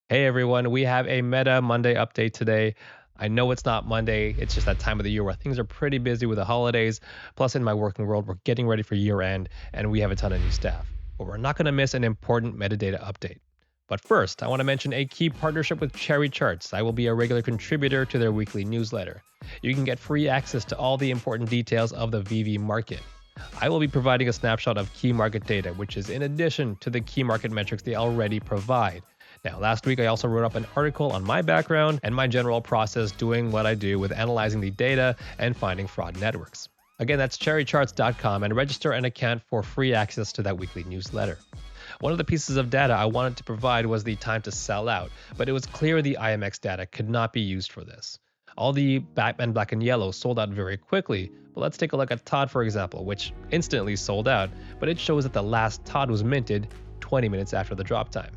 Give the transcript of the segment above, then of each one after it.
Hey everyone, we have a Meta Monday update today. I know it's not Monday, it's just that time of the year where things are pretty busy with the holidays. Plus, in my working world, we're getting ready for year end and we have a ton of new staff. But we're not going to miss an important metadata update. But first, I want to mention a key partnership with CherryCharts. I will be a regular contributor to their weekly newsletter. You can get free access to all the important details of the Veve market. I will be providing a snapshot of key market data, which is in addition to the key market metrics they already provide. Now, last week I also wrote up an article on my background and my general process doing what I do with analyzing the data and finding fraud networks. Again, that's cherrycharts.com and register an account for free access to that weekly newsletter. One of the pieces of data I wanted to provide was the time to sell out, but it was clear the IMX data could not be used for this. All the Batman Black and Yellow sold out very quickly, but let's take a look at Todd, for example, which instantly sold out, but it shows that the last Todd was minted 20 minutes after the drop time.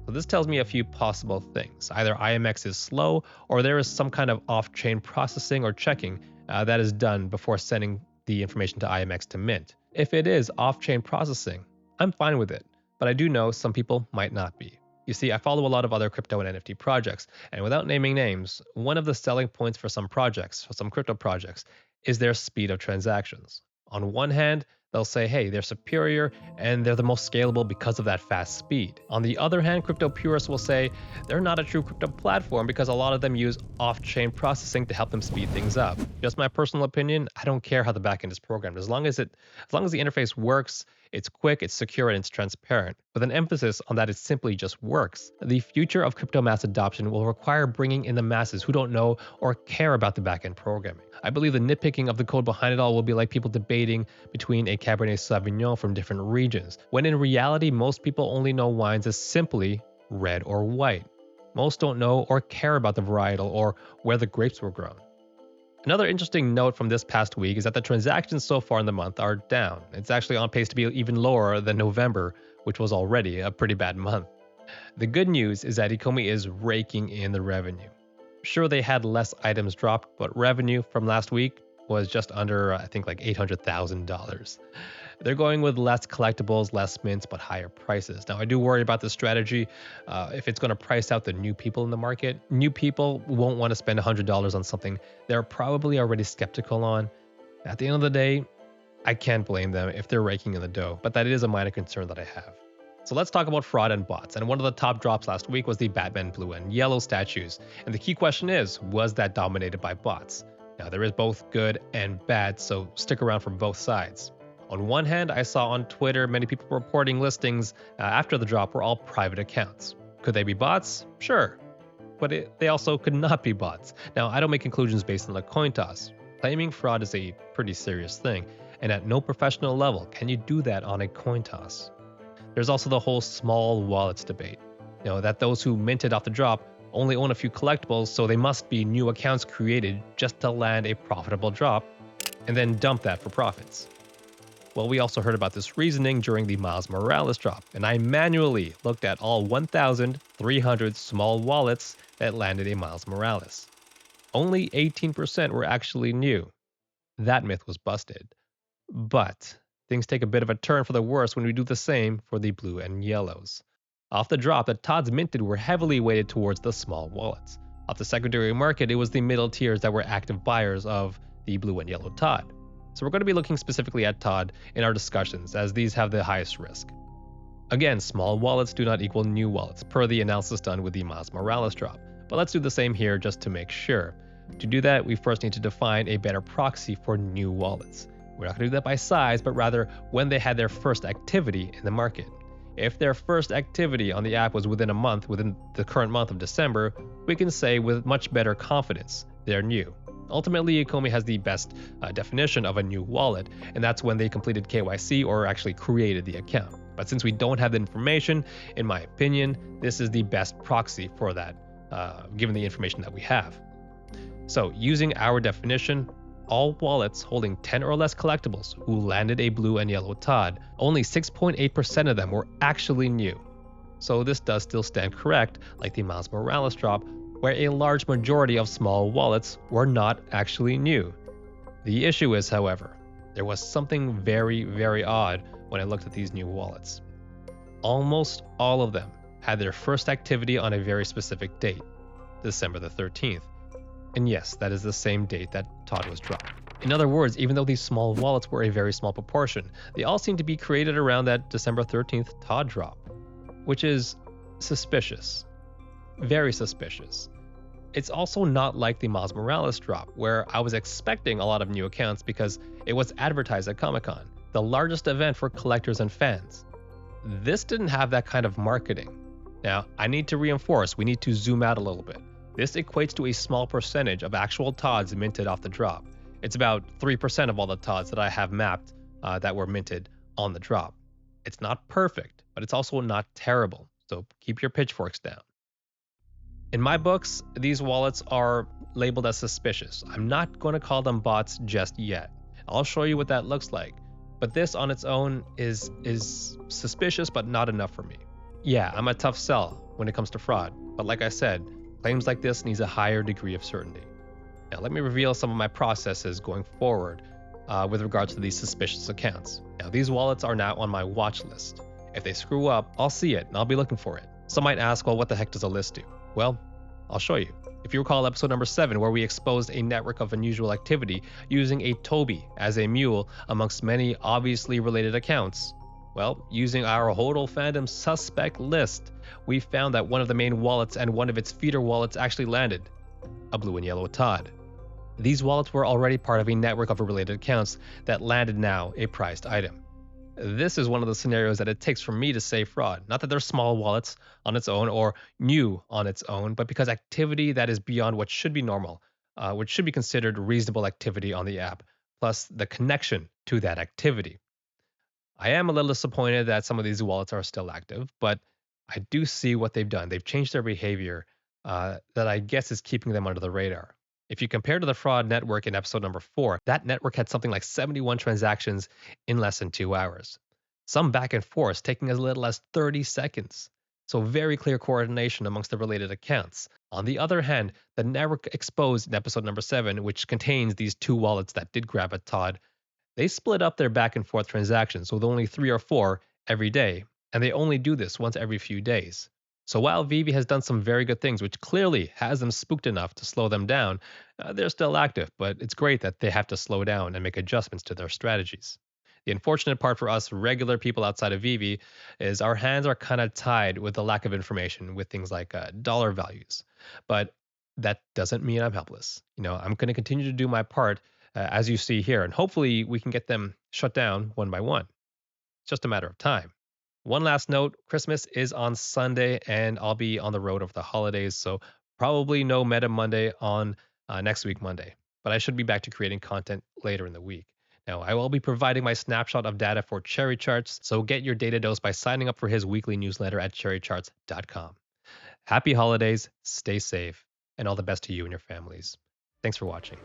So this tells me a few possible things. Either IMX is slow or there is some kind of off-chain processing or checking that is done before sending the information to IMX to mint. If it is off-chain processing, I'm fine with it, but I do know some people might not be. You see, I follow a lot of other crypto and NFT projects, and without naming names, one of the selling points for some projects, for some crypto projects, is their speed of transactions. On one hand, they'll say, hey, they're superior and they're the most scalable because of that fast speed. On the other hand, crypto purists will say they're not a true crypto platform because a lot of them use off-chain processing to help them speed things up. Just my personal opinion, I don't care how the backend is programmed. As long as the interface works, it's quick, it's secure, and it's transparent, with an emphasis on that it simply just works. The future of crypto mass adoption will require bringing in the masses who don't know or care about the backend programming. I believe the nitpicking of the code behind it all will be like people debating between a Cabernet Sauvignon from different regions, when in reality, most people only know wines as simply red or white. Most don't know or care about the varietal or where the grapes were grown. Another interesting note from this past week is that the transactions so far in the month are down. It's actually on pace to be even lower than November, which was already a pretty bad month. The good news is that Ecomi is raking in the revenue. Sure, they had less items dropped, but revenue from last week was just under, I think, like $800,000. They're going with less collectibles, less mints, but higher prices. Now, I do worry about this strategy. If it's going to price out the new people in the market, new people won't want to spend $100 on something they're probably already skeptical on. At the end of the day, I can't blame them if they're raking in the dough, but that is a minor concern that I have. So let's talk about fraud and bots. And one of the top drops last week was the Batman blue and yellow statues. And the key question is, was that dominated by bots? Now, there is both good and bad, so stick around from both sides. On one hand, I saw on Twitter many people reporting listings after the drop were all private accounts. Could they be bots? Sure. But they also could not be bots. Now, I don't make conclusions based on the coin toss. Claiming fraud is a pretty serious thing, and at no professional level can you do that on a coin toss. There's also the whole small wallets debate. That those who minted off the drop only own a few collectibles, so they must be new accounts created just to land a profitable drop and then dump that for profits. Well, we also heard about this reasoning during the Miles Morales drop, and I manually looked at all 1,300 small wallets that landed a Miles Morales. Only 18% were actually new. That myth was busted. But things take a bit of a turn for the worse when we do the same for the blue and yellows. Off the drop, the Todds minted were heavily weighted towards the small wallets. Off the secondary market, it was the middle tiers that were active buyers of the blue and yellow Todd. So we're going to be looking specifically at Todd in our discussions, as these have the highest risk. Again, small wallets do not equal new wallets, per the analysis done with the Miles Morales drop. But let's do the same here just to make sure. To do that, we first need to define a better proxy for new wallets. We're not going to do that by size, but rather when they had their first activity in the market. If their first activity on the app was within the current month of December, we can say with much better confidence, they're new. Ultimately, Ecomi has the best definition of a new wallet, and that's when they completed KYC or actually created the account. But since we don't have the information, in my opinion, this is the best proxy for that, given the information that we have. So using our definition, all wallets holding 10 or less collectibles who landed a blue and yellow Todd, only 6.8% of them were actually new. So this does still stand correct, like the Miles Morales drop, where a large majority of small wallets were not actually new. The issue is, however, there was something very, very odd when I looked at these new wallets. Almost all of them had their first activity on a very specific date, December the 13th. And yes, that is the same date that Todd was dropped. In other words, even though these small wallets were a very small proportion, they all seem to be created around that December 13th Todd drop, which is suspicious. Very suspicious. It's also not like the Miles Morales drop, where I was expecting a lot of new accounts because it was advertised at Comic-Con, the largest event for collectors and fans. This didn't have that kind of marketing. Now, I need to reinforce, we need to zoom out a little bit. This equates to a small percentage of actual Todds minted off the drop. It's about 3% of all the Todds that I have mapped that were minted on the drop. It's not perfect, but it's also not terrible, so keep your pitchforks down. In my books, these wallets are labeled as suspicious. I'm not going to call them bots just yet. I'll show you what that looks like, but this on its own is suspicious, but not enough for me. Yeah, I'm a tough sell when it comes to fraud, but like I said, claims like this needs a higher degree of certainty. Now let me reveal some of my processes going forward with regards to these suspicious accounts. Now these wallets are now on my watch list. If they screw up, I'll see it and I'll be looking for it. Some might ask, well, what the heck does a list do? Well, I'll show you. If you recall episode number 7, where we exposed a network of unusual activity using a Toby as a mule amongst many obviously related accounts, well, using our HodlFandom suspect list, we found that one of the main wallets and one of its feeder wallets actually landed a blue and yellow Todd. These wallets were already part of a network of related accounts that landed now a prized item. This is one of the scenarios that it takes for me to say fraud. Not that they're small wallets on its own or new on its own, but because activity that is beyond what should be normal, which should be considered reasonable activity on the app, plus the connection to that activity. I am a little disappointed that some of these wallets are still active, but I do see what they've done. They've changed their behavior that I guess is keeping them under the radar. If you compare to the fraud network in episode number 4, that network had something like 71 transactions in less than 2 hours. Some back and forth taking as little as 30 seconds. So very clear coordination amongst the related accounts. On the other hand, the network exposed in episode number 7, which contains these 2 wallets that did grab at Todd, they split up their back and forth transactions with only 3 or 4 every day, and they only do this once every few days. So while Veve has done some very good things, which clearly has them spooked enough to slow them down, they're still active, but it's great that they have to slow down and make adjustments to their strategies. The unfortunate part for us regular people outside of Veve is our hands are kind of tied with the lack of information with things like dollar values. But that doesn't mean I'm helpless. I'm going to continue to do my part as you see here, and hopefully we can get them shut down one by one. It's just a matter of time. One last note, Christmas is on Sunday and I'll be on the road over the holidays, so probably no Meta Monday on next week Monday, but I should be back to creating content later in the week. Now, I will be providing my snapshot of data for CherryCharts, so get your data dose by signing up for his weekly newsletter at CherryCharts.com. Happy holidays, stay safe, and all the best to you and your families. Thanks for watching.